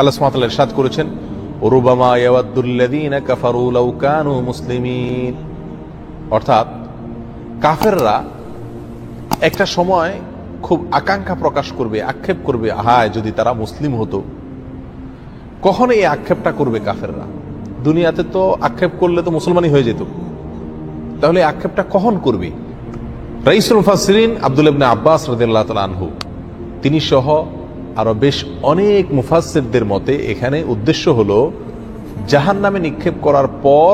আল্লাহ সুবহানাহু ওয়া তাআলা ইরশাদ করেছেন, রুবামা ইয়াওয়াদ্দুল্লাযীনা কাফারু লাউ কানু মুসলিমিন। অর্থাৎ কাফেররা একটা সময় খুব আকাঙ্ক্ষা প্রকাশ করবে, আক্ষেপ করবে, হায় যদি তারা মুসলিম হতো। কখন এই আক্ষেপটা করবে কাফেররা? দুনিয়াতে তো আক্ষেপ করলে তো মুসলমানই হয়ে যেত, তাহলে আক্ষেপটা কখন করবে? রাইসুল মুফাসসিরিন আব্দুল্লাহ ইবনে আব্বাস রাদিয়াল্লাহু তাআলা আনহু তিনি সহ আরো বেশ অনেক মুফাসসিরদের মতে এখানে উদ্দেশ্য হলো জাহান্নামে নিক্ষেপ করার পর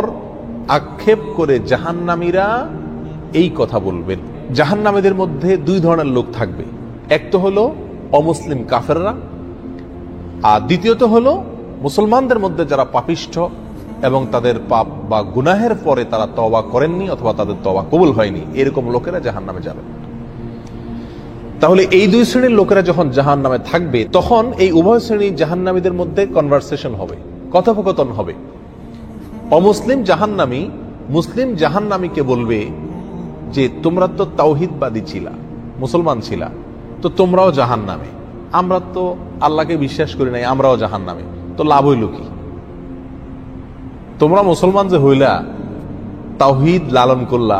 আক্ষেপ করে জাহান্নামীরা এই কথা বলবেন। জাহান্নামীদের মধ্যে দুই ধরনের লোক থাকবে, এক তো হলো অমুসলিম কাফেররা, আর দ্বিতীয়ত হলো মুসলমানদের মধ্যে যারা পাপিষ্ঠ এবং তাদের পাপ বা গুনাহের পরে তারা তওবা করেননি অথবা তাদের তওবা কবুল হয়নি, এরকম লোকেরা জাহান্নামে যাবে। তাহলে এই দুই শ্রেণীর লোকেরা যখন জাহান্নামে থাকবে, তখন এই উভয় শ্রেণীর জাহান্নামীদের মধ্যে কনভারসেশন হবে, কথোপকথন হবে। অমুসলিম জাহান্নামী মুসলিম জাহান্নামীকে বলবে যে তোমরা তো তাওহীদবাদী ছিলা, মুসলমান ছিলা, তো তোমরাও জাহান্নামে। আমরা তো আল্লাহকে বিশ্বাস করি নাই, আমরাও জাহান্নামে, তো লাভ হইল কি? তোমরা মুসলমান যে হইলা, তাওহীদ লালন করলা,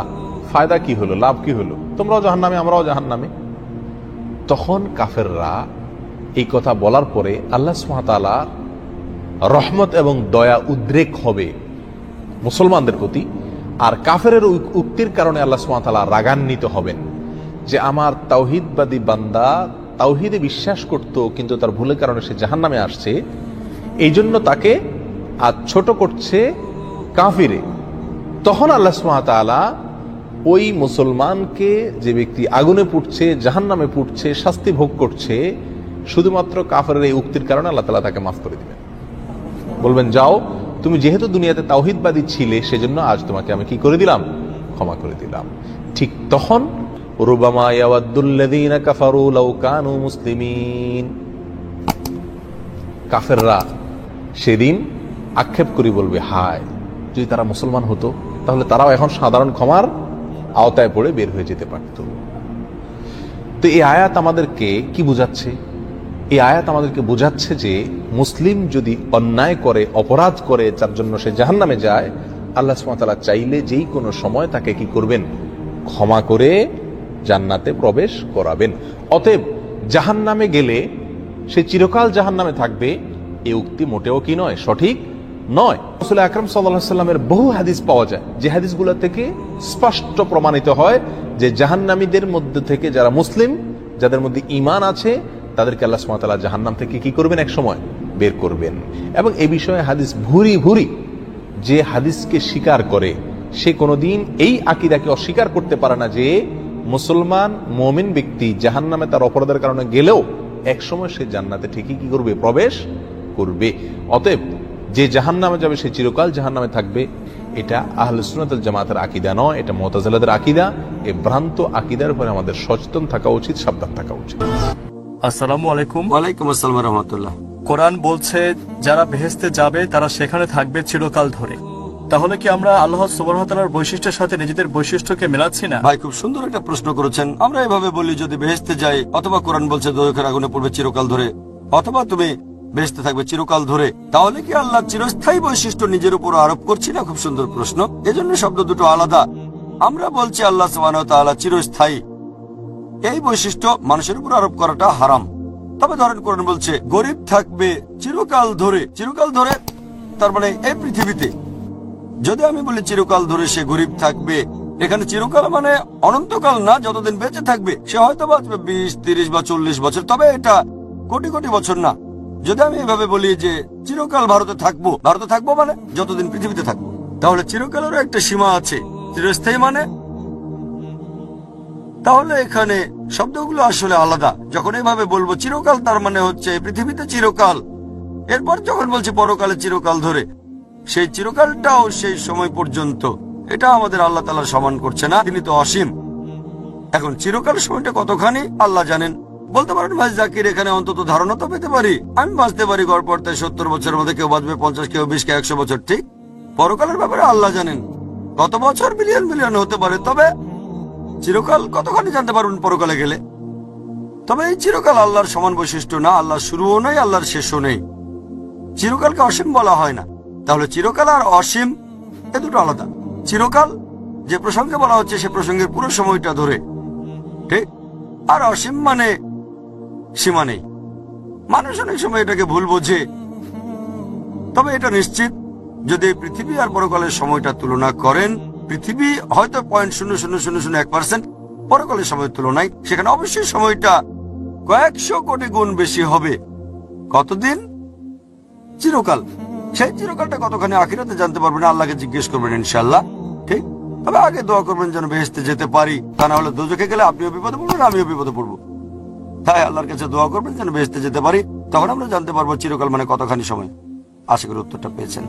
ফায়দা কি হলো, লাভ কি হলো? তোমরাও জাহান্নামে, আমরাও জাহান্নামে। তখন কাফেররা এই কথা বলার পরে আল্লাহ সুবহানাহু ওয়া তাআলা রহমত এবং দয়া উদ্রেক হবে মুসলমানদের প্রতি, আর কাফেরের উক্তির কারণে আল্লাহ সুবহানাহু ওয়া তাআলা রাগান্বিত হবেন যে আমার তাওহীদবাদী বান্দা তাওহীদে বিশ্বাস করত কিন্তু তার ভুলের কারণে সে জাহান্নামে আসছে, এই জন্য তাকে আজ ছোট করছে কাফিরে। তখন আল্লাহ সুবহানাহু ওয়া তাআলা ওই মুসলমানকে, যে ব্যক্তি আগুনে পুড়ছে, জাহান্নামে পুড়ছে, শাস্তি ভোগ করছে, শুধুমাত্র কাফেরের এই উক্তির কারণে আল্লাহ তাআলা তাকে মাফ করে দিবেন। বলবেন, যাও, তুমি যেহেতু দুনিয়াতে তাওহীদবাদী ছিলে সেজন্য আজ তোমাকে আমি কি করে দিলাম, ক্ষমা করে দিলাম। ঠিক তখন রুবামা ইয়াওয়াদ্দুল্লাযীনা কাফারু লাউ কানু মুসলিমিন, কাফেররা সেদিন আক্ষেপ করে বলবে, হায় যদি তারা মুসলমান হতো, তাহলে তারাও এখন সাধারণ ক্ষমার আওতায় পড়ে বের হয়ে যেতে পারত। তো এই আয়াত আমাদেরকে কি বোঝাচ্ছে? এই আয়াত আমাদেরকে বোঝাচ্ছে যে মুসলিম যদি অন্যায় করে, অপরাধ করে, যার জন্য সে জাহান্নামে যায়, আল্লাহ সুবহানাহু ওয়া তাআলা চাইলে যেই কোনো সময় তাকে কি করবেন, ক্ষমা করে জান্নাতে প্রবেশ করাবেন। অতএব জাহান্নামে গেলে সে চিরকাল জাহান্নামে থাকবে, এই উক্তি মোটেও কি নয়, সঠিক নয়। রাসূল আকরাম সাল্লাল্লাহু আলাইহি ওয়াসাল্লামের বহু হাদিস পাওয়া যায়, যে হাদিসগুলো থেকে স্পষ্ট প্রমাণিত হয় যে জাহান্নামীদের মধ্যে থেকে যারা মুসলিম, যাদের মধ্যে ঈমান আছে, তাদেরকে আল্লাহ সুবহানাহু ওয়া তাআলা জাহান্নাম থেকে কি করবেন, এক সময় বের করবেন। এবং এই বিষয়ে হাদিস ভুরি ভুরি। যে হাদিসকে স্বীকার করে সে কোনোদিন এই আকীদাকে অস্বীকার করতে পারে না যে মুসলমান মুমিন ব্যক্তি জাহান্নামে তার অপরাধের কারণে গেলেও এক সময় সে জান্নাতে ঠিকই কি করবে, প্রবেশ করবে। অতএব যে জাহান্নামে যাবে সে চিরকাল জাহান্নামে থাকবে, এটা আহলে সুন্নাত ওয়াল জামাতের আকীদা নয়, এটা মুতাজিলাদের আকীদা। এই ভ্রান্ত আকীদার উপরে আমাদের সচেতন থাকা উচিত, সাবধান থাকা উচিত। আসসালামু আলাইকুম। ওয়ালাইকুম আসসালাম ওয়া রাহমাতুল্লাহ। কোরআন বলছে যারা বেহেশতে যাবে তারা সেখানে থাকবে চিরকাল ধরে। তাহলে কি আমরা আল্লাহ সুবহানাহু ওয়া তাআলার বৈশিষ্ট্যের সাথে নিজেদের বৈশিষ্ট্যকে মেলাচ্ছি না? ভাই, খুব সুন্দর একটা প্রশ্ন করেছেন। আমরা এভাবে বলি, যদি বেহেশতে যাই, অথবা কোরআন বলছে দোজখের আগুনে পড়বে চিরকাল ধরে, অথবা তুমি বেহেশতে থাকবে চিরকাল ধরে, তাহলে কি আল্লাহ চিরস্থায়ী বৈশিষ্ট্য নিজের উপর আরোপ করছি না? খুব সুন্দর প্রশ্ন। এজন্য শব্দ দুটো আলাদা। আমরা বলছি আল্লাহ সুবহানাহু ওয়া তাআলা চিরস্থায়ী, এই বৈশিষ্ট্য মানুষের উপর আরোপ করাটা হারাম। তবে ধরেন কোরআন বলছে গরিব থাকবে চিরকাল ধরে, চিরকাল ধরে তার মানে এই পৃথিবীতে। যদি আমি বলি চিরকাল ধরে সে গরিব থাকবে, এখানে চিরকাল মানে অনন্তকাল না, যতদিন বেঁচে থাকবে সে হয়তো বাঁচবে 20, 30 বা 40 বছর, তবে এটা কোটি কোটি বছর না। যদি আমি এভাবে বলি যে চিরকাল ভারতে থাকবো মানে যতদিন পৃথিবীতে থাকবো, তাহলে চিরকালেরও একটা সীমা আছে। চিরস্থায়ী মানে, তাহলে এখানে শব্দগুলো আসলে আলাদা। যখন এভাবে বলবো চিরকাল, তার মানে হচ্ছে পৃথিবীতে চিরকাল। এরপর যখন বলছি পরকালে চিরকাল ধরে, সেই চিরকালটাও সেই সময় পর্যন্ত। এটা আমাদের আল্লাহ তাআলা সমান করছে না, তিনি তো অসীম। এখন চিরকাল সময়টা কতখানি আল্লাহ জানেন। বলতে পারেন ভাই জাকির, এখানে অন্তত ধারণা তো পেতে পারি, আমি বাঁচতে পারি গড়পড়তায় 70 বছরের মধ্যে, কেউ বাঁচবে 50, কেউ 20, কেউ 100 বছর। ঠিক, পরকালের ব্যাপারে আল্লাহ জানেন কত বছর, বিলিয়ন বিলিয়ন হতে পারে। তবে চিরকাল কতখানি জানতে পারবেন পরকালে গেলে। তবে এই চিরকাল আল্লাহর সমান বৈশিষ্ট্য না, আল্লাহর শুরুও নেই, আল্লাহর শেষও নেই। চিরকালকে অসীম বলা হয় না। তাহলে চিরকাল আর অসীম এ দুটো আলাদা। চিরকাল যে প্রসঙ্গে বলা হচ্ছে সে প্রসঙ্গের পুরো সময়টা ধরে, ঠিক? আর অসীম মানে সীমা নেই। মানুষ অনেক সময় এটাকে ভুল বোঝে। তবে এটা নিশ্চিত, যদি পৃথিবী আর পরকালের সময়টা তুলনা করেন, পৃথিবী হয়তো 0.0001% পরকালের সময়ের তুলনায়, সেখানে অবশ্যই সময়টা কয়েকশো কোটি গুণ বেশি হবে। কতদিন? চিরকাল। সেই চিরকালটা কতখানি আখিরাতে জানতে পারবেন, আল্লাহকে জিজ্ঞেস করবেন ইনশাআল্লাহ, ঠিক? তবে আগে দোয়া করবেন যেন বেহেশতে যেতে পারি, তা না হলে দোজখে গেলে আপনিও বিপদে পড়বেন, আমিও বিপদে পড়বো। তাই আল্লাহর কাছে দোয়া করবেন যেন বেহেশতে যেতে পারি, তখন আমরা জানতে পারবো চিরকাল মানে কতখানি সময়। আশা করি উত্তরটা পেয়েছেন।